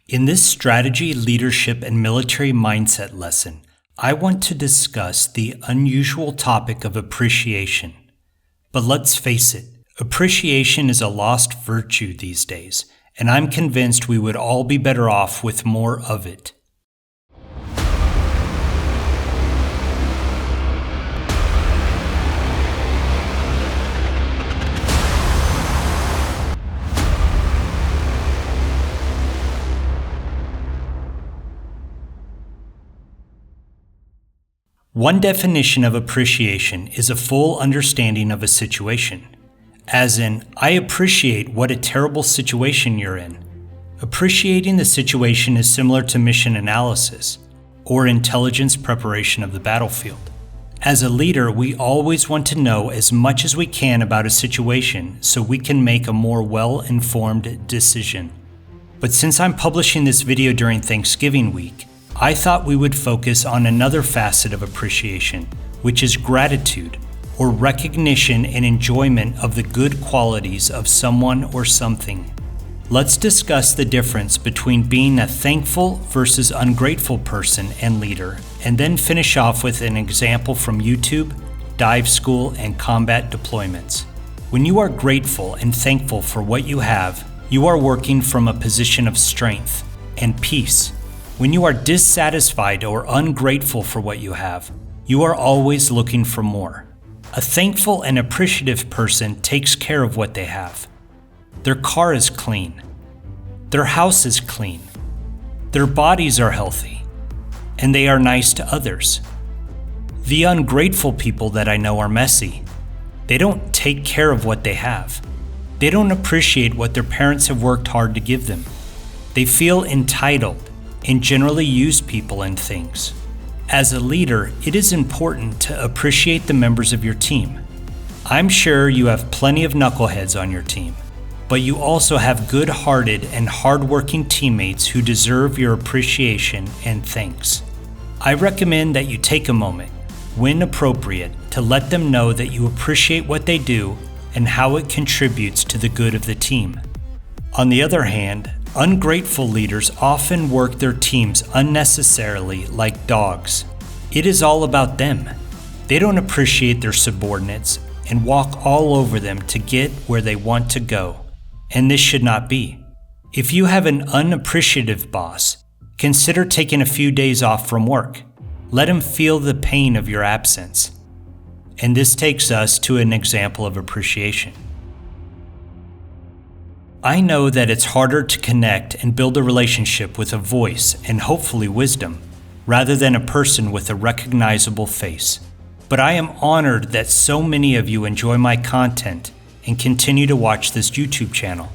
In this strategy, leadership, and military mindset lesson, I want to discuss the unusual topic of appreciation. But let's face it, appreciation is a lost virtue these days, and I'm convinced we would all be better off with more of it. One definition of appreciation is a full understanding of a situation. As in, I appreciate what a terrible situation you're in. Appreciating the situation is similar to mission analysis or intelligence preparation of the battlefield. As a leader, we always want to know as much as we can about a situation so we can make a more well-informed decision. But since I'm publishing this video during Thanksgiving week, I thought we would focus on another facet of appreciation, which is gratitude, or recognition and enjoyment of the good qualities of someone or something. Let's discuss the difference between being a thankful versus ungrateful person and leader, and then finish off with an example from YouTube, dive school, and combat deployments. When you are grateful and thankful for what you have, you are working from a position of strength and peace. When you are dissatisfied or ungrateful for what you have, you are always looking for more. A thankful and appreciative person takes care of what they have. Their car is clean. Their house is clean. Their bodies are healthy. And they are nice to others. The ungrateful people that I know are messy. They don't take care of what they have. They don't appreciate what their parents have worked hard to give them. They feel entitled and generally use people and things. As a leader, it is important to appreciate the members of your team. I'm sure you have plenty of knuckleheads on your team, but you also have good-hearted and hard-working teammates who deserve your appreciation and thanks. I recommend that you take a moment, when appropriate, to let them know that you appreciate what they do and how it contributes to the good of the team. On the other hand, ungrateful leaders often work their teams unnecessarily like dogs. It is all about them. They don't appreciate their subordinates and walk all over them to get where they want to go. And this should not be. If you have an unappreciative boss, consider taking a few days off from work. Let him feel the pain of your absence. And this takes us to an example of appreciation. I know that it's harder to connect and build a relationship with a voice and hopefully wisdom, rather than a person with a recognizable face. But I am honored that so many of you enjoy my content and continue to watch this YouTube channel.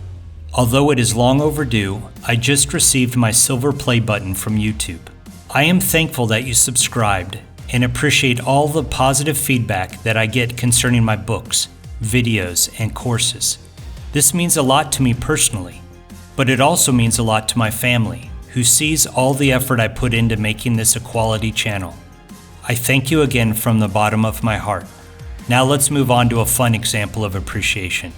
Although it is long overdue, I just received my silver play button from YouTube. I am thankful that you subscribed and appreciate all the positive feedback that I get concerning my books, videos, and courses. This means a lot to me personally, but it also means a lot to my family, who sees all the effort I put into making this a quality channel. I thank you again from the bottom of my heart. Now let's move on to a fun example of appreciation.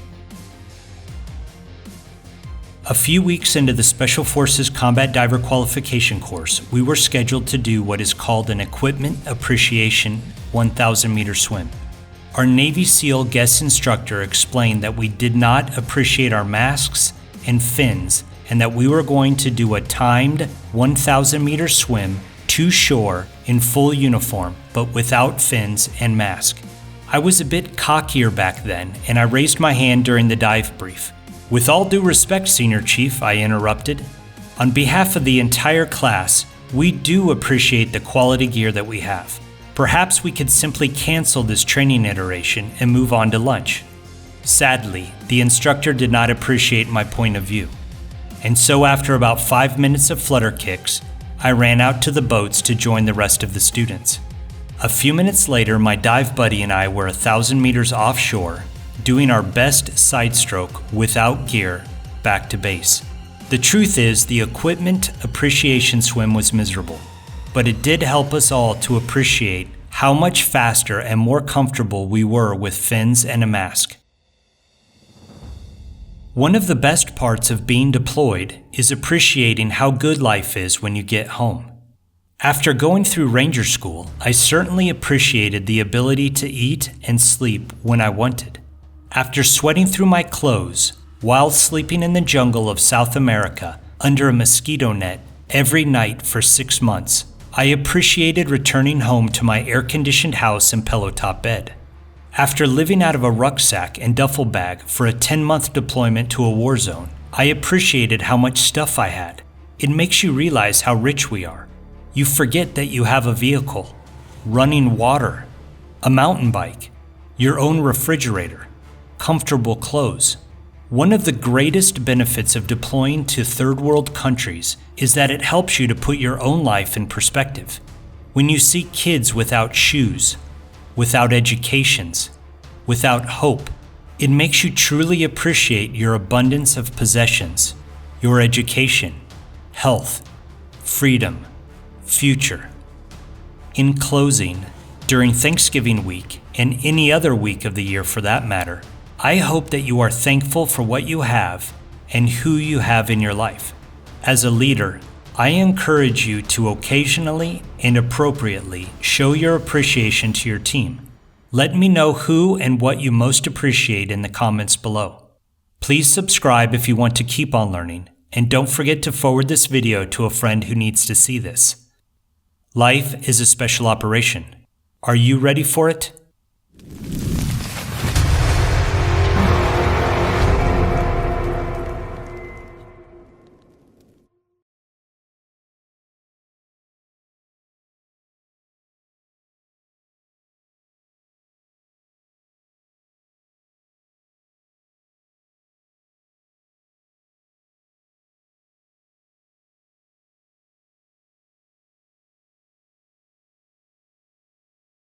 A few weeks into the Special Forces Combat Diver Qualification course, we were scheduled to do what is called an Equipment Appreciation 1,000-meter swim. Our Navy SEAL guest instructor explained that we did not appreciate our masks and fins, and that we were going to do a timed 1,000-meter swim to shore in full uniform, but without fins and mask. I was a bit cockier back then, and I raised my hand during the dive brief. "With all due respect, Senior Chief," I interrupted. "On behalf of the entire class, we do appreciate the quality gear that we have. Perhaps we could simply cancel this training iteration and move on to lunch." Sadly, the instructor did not appreciate my point of view. And so after about 5 minutes of flutter kicks, I ran out to the boats to join the rest of the students. A few minutes later, my dive buddy and I were 1,000 meters offshore, doing our best side stroke without gear back to base. The truth is, the equipment appreciation swim was miserable, but it did help us all to appreciate how much faster and more comfortable we were with fins and a mask. One of the best parts of being deployed is appreciating how good life is when you get home. After going through Ranger School, I certainly appreciated the ability to eat and sleep when I wanted. After sweating through my clothes while sleeping in the jungle of South America under a mosquito net every night for 6 months, I appreciated returning home to my air-conditioned house and pillow-top bed. After living out of a rucksack and duffel bag for a 10-month deployment to a war zone, I appreciated how much stuff I had. It makes you realize how rich we are. You forget that you have a vehicle, running water, a mountain bike, your own refrigerator, comfortable clothes. One of the greatest benefits of deploying to third world countries is that it helps you to put your own life in perspective. When you see kids without shoes, without educations, without hope, it makes you truly appreciate your abundance of possessions, your education, health, freedom, future. In closing, during Thanksgiving week, and any other week of the year for that matter, I hope that you are thankful for what you have and who you have in your life. As a leader, I encourage you to occasionally and appropriately show your appreciation to your team. Let me know who and what you most appreciate in the comments below. Please subscribe if you want to keep on learning, and don't forget to forward this video to a friend who needs to see this. Life is a special operation. Are you ready for it?